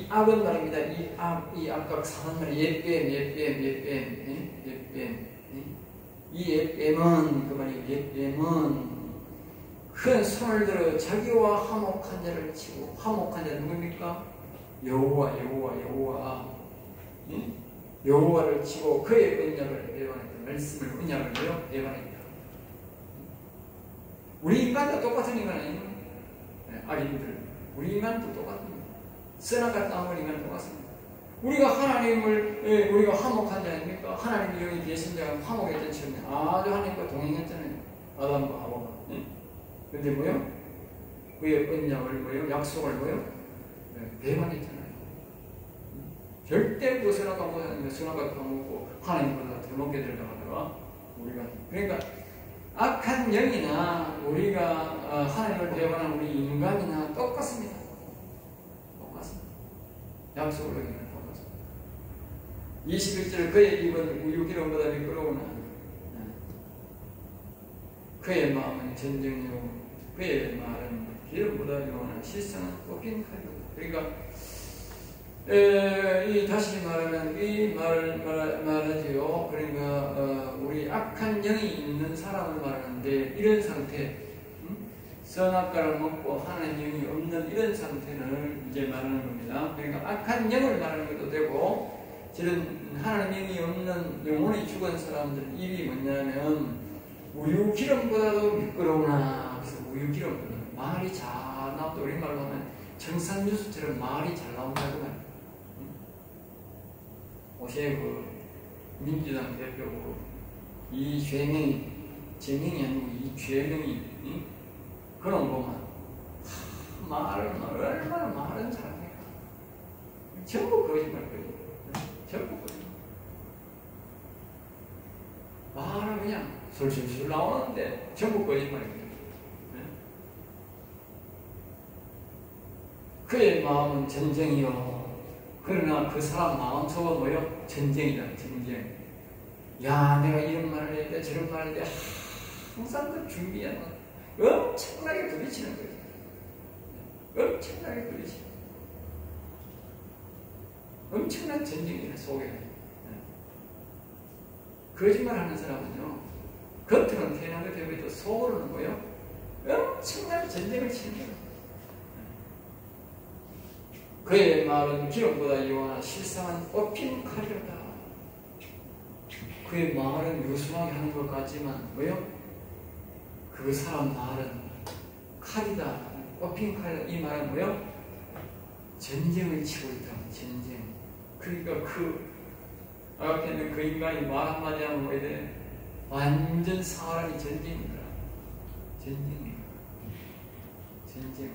A: 악은 말입니다. 이 악각 사는 말이 옛뱀. 이 옛뱀은 그 말이 옛뱀은 큰 손을 들어 자기와 화목한 자를 치고, 화목한 자 누굽니까? 여호와를 치고 그의 언약을 배반했다. 말씀을 언약을 배반했다. 우리 인간도 똑같은 인간 아니에요? 악인들. 우리 인간도 똑같습니다. 선악과 땅을 인간 똑같습니다. 우리가 하나님을 우리가 화목한 자 아닙니까? 하나님의 영이 계신 자가 화목했던 처음에 아주 하나님과 동행했잖아요. 아담과 하와가. 근데 뭐요? 그의 언약을 약속을 배반했잖아요. 절대 그 선악과 못하는 선악과 까먹고 하나님보다 더 높게 들어가다가 우리가, 그러니까 악한 영이나 우리가 하나님을 배반한 우리 인간이나 똑같습니다. 약속을 어기는 똑같습니다. 21절 그의 입은 우유 기름보다 미끄러우나 그의 마음은 전쟁이요 그의 말은 기름보다 요한한 실상은 꺾인 칼이다. 그러니까 이 다시 말하면 이 말하지요. 그러니까 우리 악한 영이 있는 사람을 말하는데 이런 상태, 선악과를 먹고 하나님 영이 없는 이런 상태를 이제 말하는 겁니다. 그러니까 악한 영을 말하는 것도 되고, 저런 하나님 영이 없는 영혼이 죽은 사람들 입이 뭐냐면 우유 기름보다도 미끄러우나. 그래서 우유 기름보다 말이 잘 나온다. 우리 말로 하면 정상뉴스처럼 말이 잘 나온다고 말이에요. 어제 그 민주당 대표고 이죄명이 죄명이 아니고 이죄명이 그런 거만 얼마나 말은 잘합니까? 전부 거짓말거리죠. 전부 거짓말. 말은 그냥 술술술 나오는데 전부 거짓말입니다. 그의 마음은 전쟁이요. 그러나 그 사람 마음속은 뭐요? 전쟁이다. 전쟁. 야, 내가 이런 말을 해야 돼, 저런 말을 해야 돼. 항상 그 준비하는 엄청나게 부딪히는 거죠. 엄청나게 부딪히는. 엄청난 전쟁이라 속에. 거짓말하는 사람은요, 겉으로는 태어난 것 때문에 또 속으로는 뭐요? 엄청난 전쟁을 치는 거예요. 그의 말은 기름보다 요한한 실상은 뽑힌 칼이로다. 그의 말은 유순하게 하는 것 같지만 뭐요? 그 사람 말은 칼이다. 뽑힌 칼이다. 이 말은 뭐요? 전쟁을 치고 있다. 전쟁. 그러니까 앞에는 그 인간이 말 한마디 하면 뭐야 돼? 완전 사람이 전쟁이더라. 전쟁이야. 전쟁.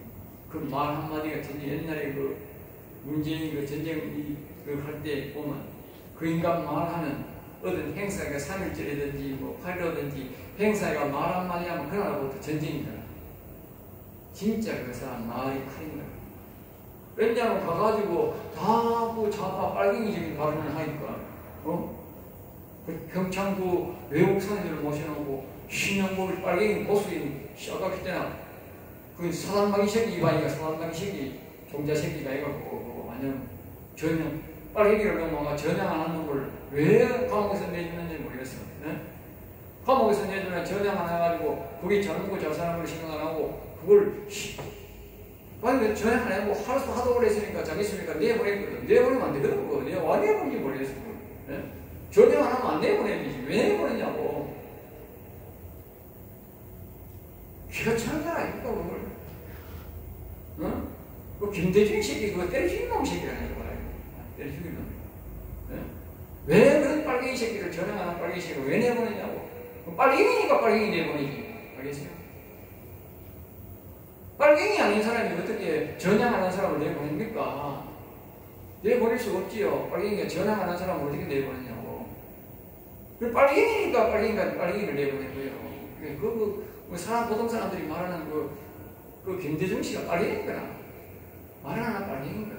A: 그 말 한마디가 전쟁. 옛날에 그 문재인이 그 전쟁 할 때 보면 그 인간 말하면 어떤 행사가 3.1절이든지 뭐 8.1이든지 행사가 말 한마디 하면 그날부터 전쟁이더라. 진짜 그 사람 말이 칼인 거야. 왜냐하면 가가지고 다그 좌파 빨갱이적인 발언을 하니까, 그 평창구 외국 선생님을 모셔놓고 신영복을 빨갱이 보수인 시작했기 때문에 그 사단방이 새끼 이반이가 사단방이 새끼 종자 새끼가 해갖고 완전 전혀 빨갱이를 넘어가 전향 안 하는 걸 왜 감옥에서 내주는지 모르겠어. 네? 감옥에서 내주면 전향 안 해가지고 그게 젊고 저 사람을 생각 안 하고 그걸 아니 전향 안 하고 하도 오래 했으니까 자기 있으니까 내보냈거든. 내보내면 안 되거든. 그거 내가 와 내보는지 모르겠어. 네? 전향 안 하면 안 내보내야지. 왜 내보냈냐고. 기가 차는 게 아닙니까 그걸. 응? 그 김대중 새끼 그거 때려 죽인 놈 새끼라는 거야. 때려 죽인 놈. 네? 왜 그런 빨갱이 새끼를 전향하는 빨갱이 새끼를 왜 내보내냐고. 빨갱이니까 빨갱이 내보내지. 알겠어요? 빨갱이 아닌 사람이 어떻게 전향하는 사람을 내보냅니까? 내보낼 수가 없지요. 빨갱이가 전향하는 사람을 어떻게 내보내냐고. 빨갱이니까 빨갱이를 내보내고요. 보통 사람들이 말하는 그 김대중 씨가 빨갱이구나. 말하나 빨갱이구나.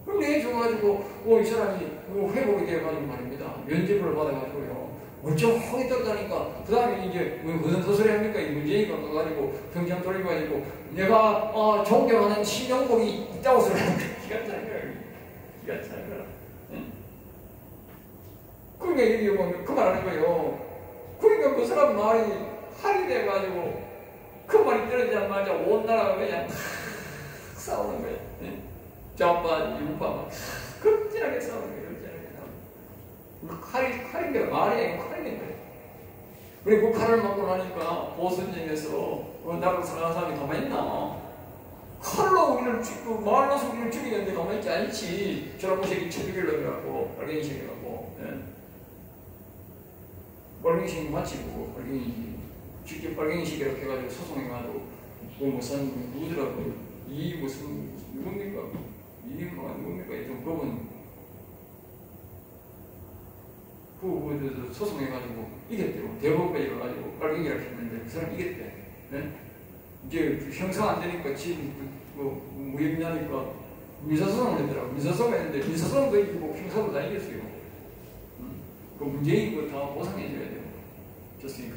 A: 그럼 내줘가지고, 이 사람이 회복이 돼가지고 말입니다. 면접을 받아가지고요. 멀쩡하게 떴다니까. 그 다음에 이제 무슨 소리 합니까? 이 문재인이가 가가지고 평장 돌려가지고 내가 존경하는 신영복이 있다고 소리하는 거야. 기가 차는 거야. 기가 차는 거야. 응? 그러니까 이게 뭐 그 말하는 거예요. 그러니까 그 사람 말이 할이 돼가지고 그 말이 떨어지자마자 온 나라가 그냥 팍 싸우는 거야. 응? 좌파, 유파 막 극진하게 싸우는 거야. 칼인데 말이 아니고 칼인 거예요. 그리고 그 칼을 맞고 나니까 보선전에서 나를 사랑하는 사람이 가만히 있나? 칼로 우리를 죽고 말로서 우리를 죽이는데 가만히 있지 않지. 저런 새끼 쳐죽이려고 해갖고 빨갱이 새끼 갖고 빨갱이 새끼 마치고 빨갱이 직접 빨갱이 새끼라고 해가지고 소송해가지고 무슨 누구더라고 이 무슨 누굽니까? 이인가 누굽니까? 하여튼 그분 그 소송해가지고 이겼대요. 대법원까지 가가지고 빨갱이라고 했는데 그 사람 이겼대. 네? 이제 형사 안 되니까 지금 무혐의하니까 민사소송을 했더라고. 민사소송을 했는데 민사소송도 이기고 형사도 다 이겼어요. 그 문재인 그거 다 보상해줘야 돼요. 좋습니까?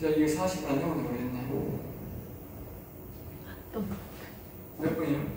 A: 자, 이게 40분 안 되면 모르겠네. 몇 분이요?